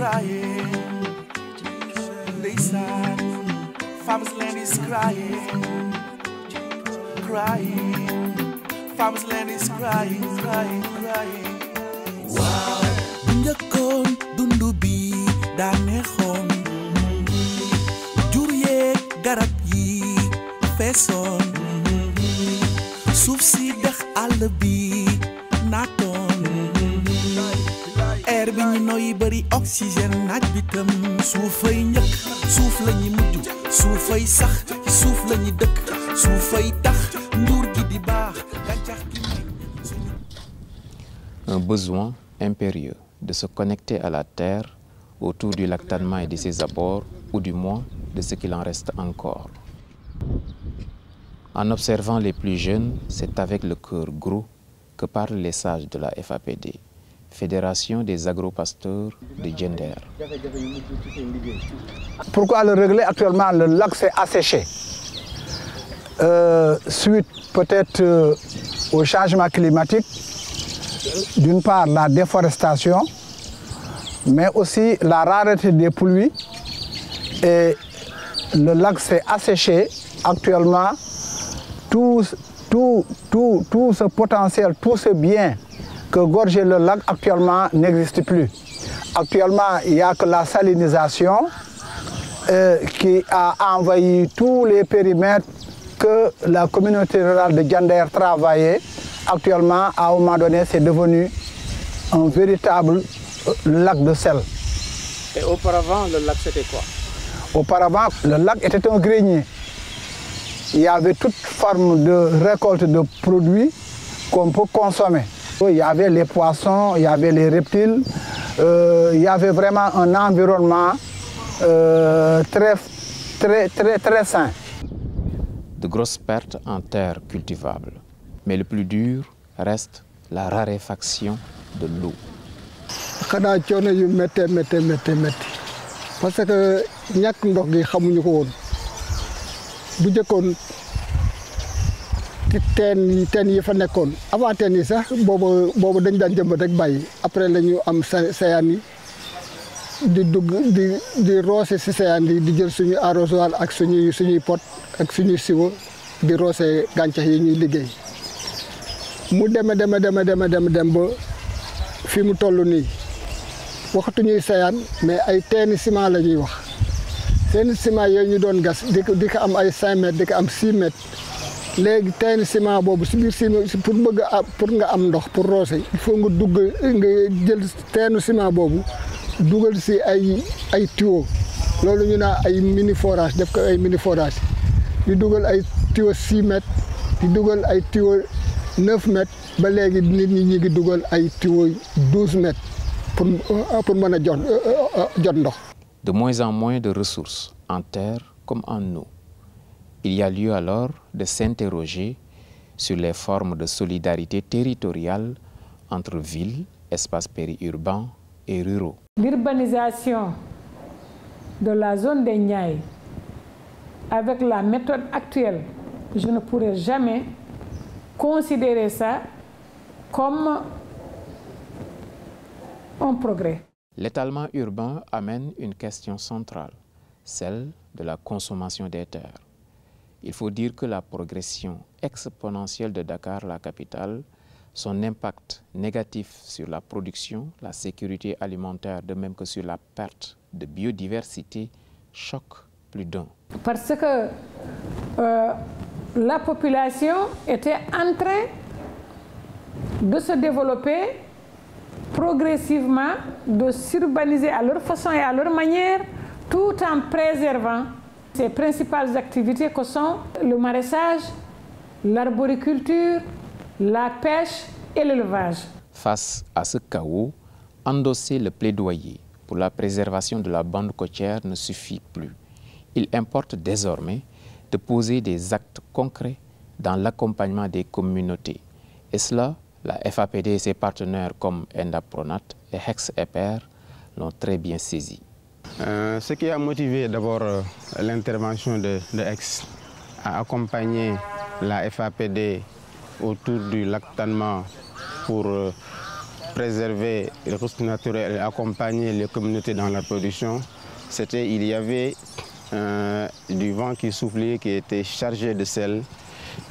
crying. They sad. Farmers land is crying. Crying. Farmers land is crying, crying, crying. Wow. Njëkkoon dundu bi daa neexoon. Jur yeeg garab yi feesoon. Suuf si dex àll bi naatoon. Air bi ñu noyyi bari oxygène naaj bi tam. Suufay njëkk suuf la ñuy mujj. Suufay sax suuf la ñuy dëkk. Suufay tax nduur gi di baax. Un besoin impérieux de se connecter à la terre autour du lac Tannma et de ses abords, ou du moins de ce qu'il en reste encore. En observant les plus jeunes, c'est avec le cœur gros que parlent les sages de la FAPD, Fédération des agropasteurs de Diender. Pourquoi le régler? Actuellement, le lac s'est asséché. Suite peut-être au changement climatique, d'une part la déforestation, mais aussi la rareté des pluies. Et le lac s'est asséché. Actuellement, tout ce potentiel, tout ce bien que gorgeait le lac actuellement n'existe plus. Actuellement, il n'y a que la salinisation qui a envahi tous les périmètres que la communauté rurale de Diender travaillait. Actuellement, à un moment donné, c'est devenu un véritable lac de sel. Et auparavant, le lac, c'était quoi? Auparavant, le lac était un grenier. Il y avait toute forme de récolte de produits qu'on peut consommer. Il y avait les poissons, il y avait les reptiles, il y avait vraiment un environnement très sain. De grosses pertes en terres cultivables. Mais le plus dur reste la raréfaction de l'eau. xanaa coono yu méttee parce que ñàkk ndox gi xamuñu ko woon bu njëkkoon teen yi fa nekkoon avant teen yi sax boobu dañ daan jëmbat rek bàyyi après la ñu am sayaan yi di dugg di roose si sayaan yi di jël suñu arrosoir ak suñuy pot ak suñuy siwo di roose gàncax yi ñuy liggéey. mu dem ba fi mu toll nii waxatuñuy sayaan mais ay teeni ciment la ñuy wax teeni ciment yooyu ñu doon gas di ko am ay 5 mètres di ko am 6 mètres léegi teeni ciment boobu si biir ciment pour nga am ndox pour roose il faut nga jël teenu ciment boobu dugal si ay tuyau loolu ñu naa ay mini forage def ko ay mini forage di dugal ay tuyau 6 mètres di dugal ay tuyau 9 mètres ba léegi nit ñi ngi dugal ay tuyau 12 mètres pour mën a jot ndox. De moins en moins de ressources en terre comme en eau. Il y a lieu alors de s'interroger sur les formes de solidarité territoriale entre villes, espaces périurbains et ruraux. L'urbanisation de la zone des Niayes avec la méthode actuelle, je ne pourrais jamais considérer ça comme un progrès. L'étalement urbain amène une question centrale, celle de la consommation des terres. Il faut dire que la progression exponentielle de Dakar, la capitale, son impact négatif sur la production, la sécurité alimentaire, de même que sur la perte de biodiversité, choque plus d'un. Parce que la population était en train de se développer progressivement, de s'urbaniser à leur façon et à leur manière, tout en préservant ces principales activités que sont le maraîchage, l'arboriculture, la pêche et l'élevage. Face à ce chaos, endosser le plaidoyer pour la préservation de la bande côtière ne suffit plus. Il importe désormais de poser des actes concrets dans l'accompagnement des communautés. Et cela, la FAPD et ses partenaires comme Endapronat et Hex-EPR l'ont très bien saisi. Ce qui a motivé d'abord l'intervention de Hex à accompagner la FAPD autour du lac Tannma pour préserver les ressources naturelles et accompagner les communautés dans la production, il y avait du vent qui soufflait, qui était chargé de sel,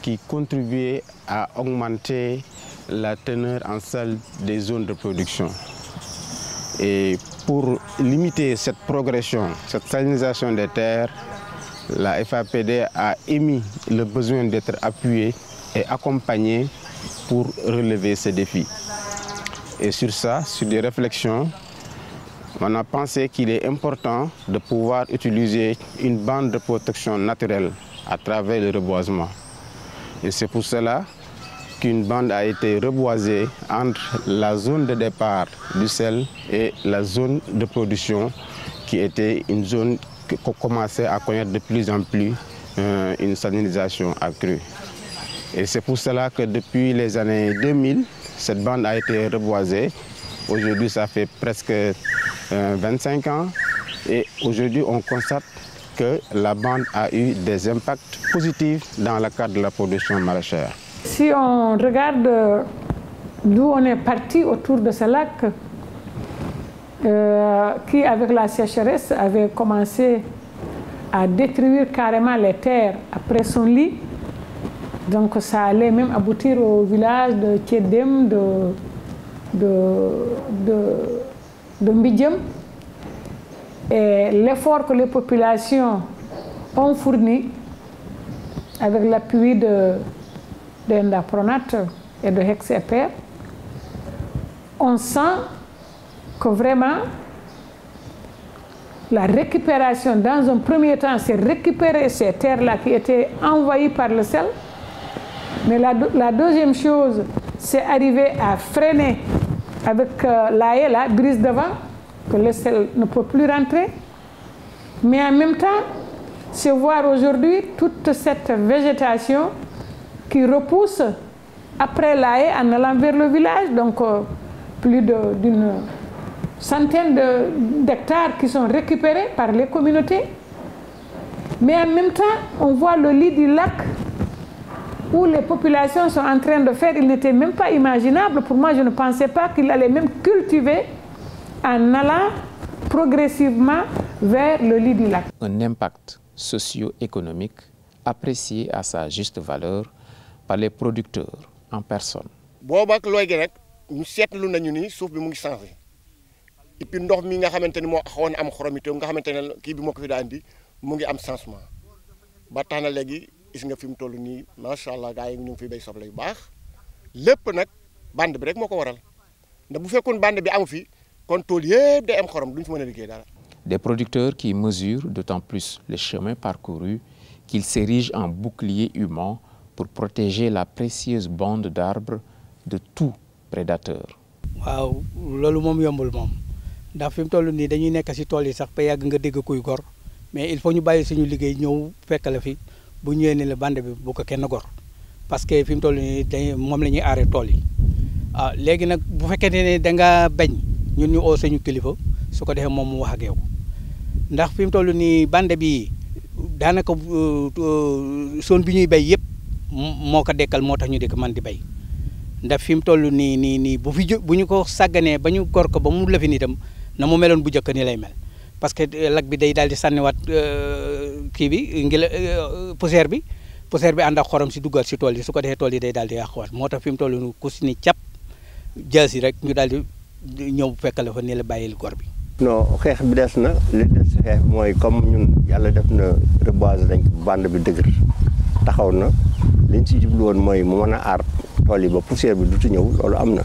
qui contribuait à augmenter la teneur en sel des zones de production. Et pour limiter cette progression, cette salinisation des terres, la FAPD a émis le besoin d'être appuyée et accompagnée pour relever ce défi. Et sur ça, sur des réflexions, on a pensé qu'il est important de pouvoir utiliser une bande de protection naturelle à travers le reboisement. Et c'est pour cela qu'une bande a été reboisée entre la zone de départ du sel et la zone de production, qui était une zone qui commençait à connaître de plus en plus une salinisation accrue. Et c'est pour cela que depuis les années 2000, cette bande a été reboisée. Aujourd'hui, ça fait presque 25 ans. Et aujourd'hui, on constate que la bande a eu des impacts positifs dans le cadre de la production maraîchère. Si on regarde d'où on est parti autour de ce lac, qui avec la sécheresse avait commencé à détruire carrément les terres après son lit. Donc ça allait même aboutir au village de Tchedem, de Mbidjem. Et l'effort que les populations ont fourni avec l'appui d'Endapronat et de Hexeper, on sent que vraiment la récupération, dans un premier temps, c'est récupérer ces terres-là qui étaient envahies par le sel. Mais la deuxième chose, c'est arriver à freiner avec la haie, la brise de vent, que le sel ne peut plus rentrer. Mais en même temps, c'est voir aujourd'hui toute cette végétation qui repousse après la haie en allant vers le village. Donc plus d'une centaine d'hectares qui sont récupérés par les communautés. Mais en même temps, on voit le lit du lac où les populations sont en train de faire. Il n'était même pas imaginable. Pour moi, je ne pensais pas qu'il allait même cultiver en allant progressivement vers le lit du lac. Un impact socio-économique apprécié à sa juste valeur par les producteurs en personne. ñu seetlu nañu ni suuf bi mu ngi changé et puis ndox mi nga xamante ni moo xawoon am xoromité nga xamante ne kii bi moo ko fi daa andi mu ngi am changement ba tax na léegi gis nga fi mu toll nii macha allah gars yi ñu ngi fi béy soble yu baax lépp nag bande bi rek moo ko waral ndax bu fekkoon bande bi amu fi kon tool yëpp day am xorom duñ fi mën a liggéey dara. Des producteurs qui mesurent d'autant plus le chemin parcouru qu'ils s'érigent en bouclier humain pour protéger la précieuse bande d'arbres de tout prédateur. waaw loolu moom yombul moom ndax fi mu toll nii dañuy nekk si tool yi sax ba yàgg nga dégg kuy gor mais il faut ñu bàyyi suñu liggéey ñëw fekk la fi bu ñëwee ne la bande bi bu ko kenn gor parce que fi mu toll nii dañuy moom la ñuy aaree tool yi ah léegi nag bu fekkee ne da nga bañ ñun ñu oo suñu kilifa su ko defee moom mu wax ak yow ndax fi mu toll nii bande bi daanaka zone bi ñuy béy yëpp moo ko dekkal moo tax ñu di ko man di béy. ndax fi mu toll nii bu ñu ko sàgganee ba ñu gor ko ba mu lëfin itam na mu meloon bu njëkk ni lay mel parce que lag bi day daal di sànniwaat kii bi poussière bi ànd ak xorom si duggal si tool yi su ko defee tool yi day daal di yàquwaat moo tax fi mu toll nii ku si ni cap jaasi rek ñu daal di ñëw fekk la fa ni la bàyyil gor bi. non xeex bi des na li des xeex mooy comme ñun yàlla def na reboiser dañ ko bande bi dëgër taxaw na liñ si jublu woon mooy mu mën a aar tool yi ba poussière bi dutu ñëw loolu am na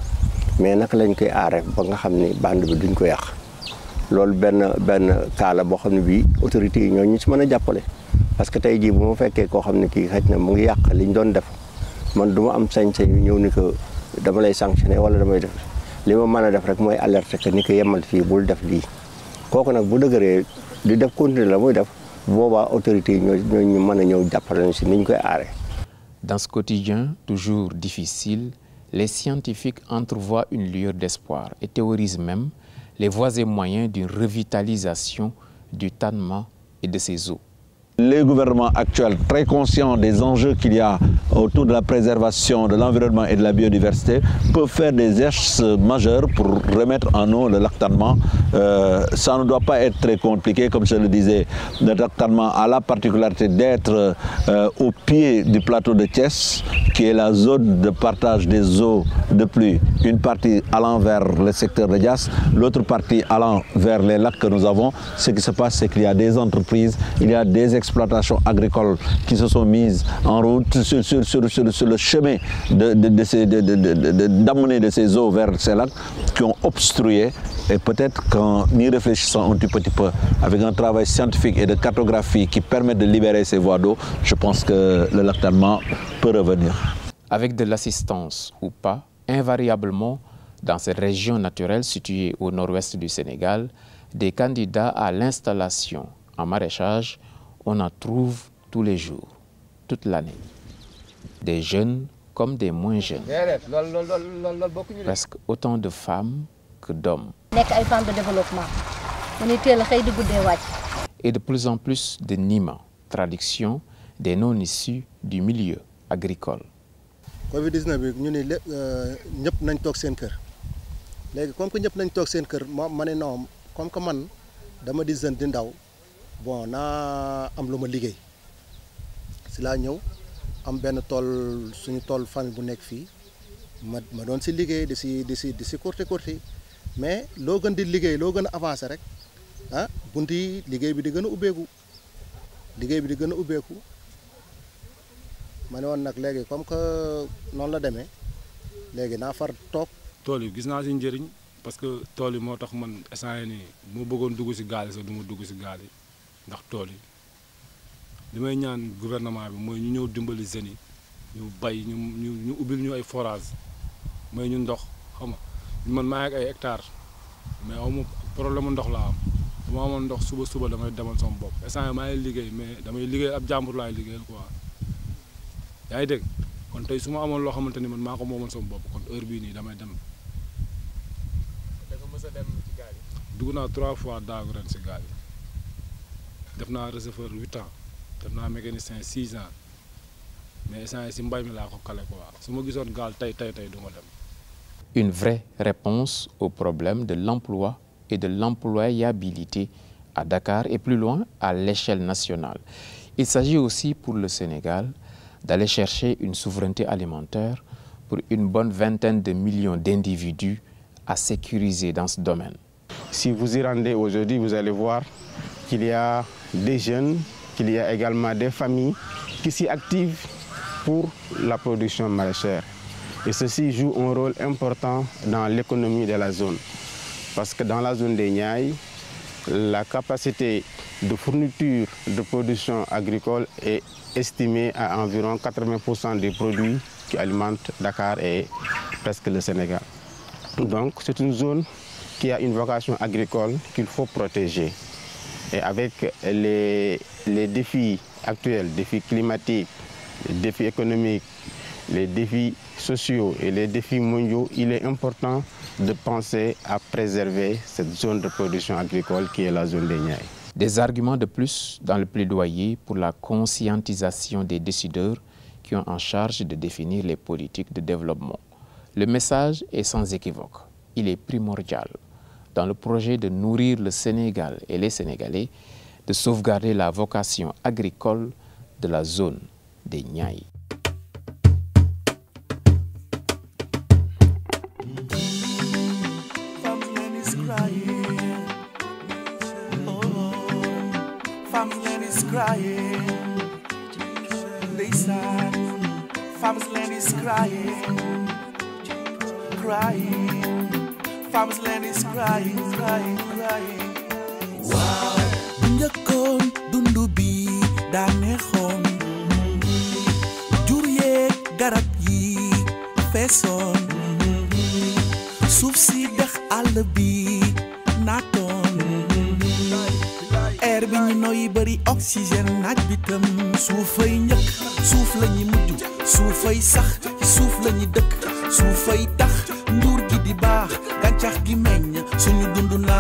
mais naka lañ koy aaree ba nga xam ni bande bi duñ ko yàq loolu benn cas la boo xam ne bii autorités yi ñoo ñu si mën a jàppale parce que tey jii bu ma fekkee koo xam ne kii xëj na mu ngi yàq liñ doon def man du ma am sañ-sañ ñëw ni ko dama lay sanctionné wala damay def li ma mën a def rek mooy alerte que ni ko yemal fii bul def lii kooku nag bu dëgëree di def continuer la muy def boobaa autorités yi ñoo ñu mën a ñëw jàppale si ni ñu koy aaree. Dans ce quotidien toujours difficile, les scientifiques entrevoient une lueur d'espoir et théorisent même les voies et moyens d'une revitalisation du Tanema et de ses eaux. Les gouvernements actuels, très conscients des enjeux qu'il y a autour de la préservation de l'environnement et de la biodiversité, peuvent faire des gestes majeurs pour remettre en eau le lactanement. Ça ne doit pas être très compliqué, comme je le disais. Le lactanement a la particularité d'être au pied du plateau de Thiès, qui est la zone de partage des eaux de pluie. Une partie allant vers le secteur de Dias, l'autre partie allant vers les lacs que nous avons. Ce qui se passe, c'est qu'il y a des entreprises, il y a des exploitations agricoles qui se sont mises en route sur le chemin d'amener de ces eaux vers ces lacs, qui ont obstrué. Et peut-être qu'en y réfléchissant un petit peu, avec un travail scientifique et de cartographie qui permet de libérer ces voies d'eau, je pense que le lactatement peut revenir. Avec de l'assistance ou pas, invariablement, dans cette région naturelle située au nord-ouest du Sénégal, des candidats à l'installation en maraîchage, on en trouve tous les jours, toute l'année. Des jeunes comme des moins jeunes. Presque autant de femmes que d'hommes. Et de plus en plus de Nima, traduction des noms issus du milieu agricole. Covid-19 bi ñu ne ñëpp nañ toog seen kër léegi comme que ñëpp nañ toog seen kër ma ne non comme que man dama di jeune di ndaw bon naa am lu ma liggéey si laa ñëw am benn tool suñu tool famille bu nekk fii ma doon si liggéey di si courti mais loo gën di liggéey loo gën a avancé rek ah bunt yi liggéey bi di gën a ubbeeku ma ne woon nag léegi comme que noonu la demee léegi naa far toog. tool yi gis naa si njëriñ parce que tool yi moo tax man instant yii nii moo bëggoon dugg si gaal yi sax du ma dugg si gaal yi ndax tool yi li may ñaan gouvernement bi mooy ñu ñëw dimbali jeunes yi ñu bay ñu ubbil ñu ay forage mooy ñu ndox xam nga man maa ngi ak ay hectares mais aw ma problème ndox laa am bu ma amoon ndox suba damay demal sama bopp instant yii maa ngi liggéey mais damay liggéey ab jàmbur laay liggéeyal quoi. yaa ngi dégg kon tey su ma amoon loo xamante ni man maa ko moomoon sama bopp kon heure bii nii damay dem. da nga mës a dem ci gaal yi. dugg naa 3 fois daagu ren si gaal yi def naa receveur 8 ans def naa mécanicien 6 ans mais instant si mbay mi laa ko kale quoi su ma gisoon gaal tey du ma dem. Une vraie réponse au problème de l'emploi et de l'employabilité à Dakar et plus loin à l'échelle nationale. Il s'agit aussi pour le Sénégal d'aller chercher une souveraineté alimentaire pour une bonne vingtaine de millions d'individus à sécuriser dans ce domaine. Si vous y rendez aujourd'hui, vous allez voir qu'il y a des jeunes, qu'il y a également des familles qui s'y activent pour la production maraîchère. Et ceci joue un rôle important dans l'économie de la zone. Parce que dans la zone des Niayes, la capacité de fourniture de production agricole est estimée à environ 80% des produits qui alimentent Dakar et presque le Sénégal. Donc c'est une zone qui a une vocation agricole qu'il faut protéger. Et avec les défis actuels, défis climatiques, les défis économiques, les défis sociaux et les défis mondiaux, il est important de penser à préserver cette zone de production agricole qui est la zone des Niayes. Des arguments de plus dans le plaidoyer pour la conscientisation des décideurs qui ont en charge de définir les politiques de développement. Le message est sans équivoque. Il est primordial dans le projet de nourrir le Sénégal et les Sénégalais, de sauvegarder la vocation agricole de la zone des Niayes. Farmers land is crying, farmers land is crying. Wow, njëkkoon dundu bi daa neexoon, jur yeeg garab yi feesoon, suuf si dex àll bi naatoon, air bi ñu noy bari oxygène, naaj bi tam suufay njëkk, suuf la ñuy mujj, suufay sax, suuf la ñuy dëkk, suufay tax nguur gi di baax, gàncax gi meññ.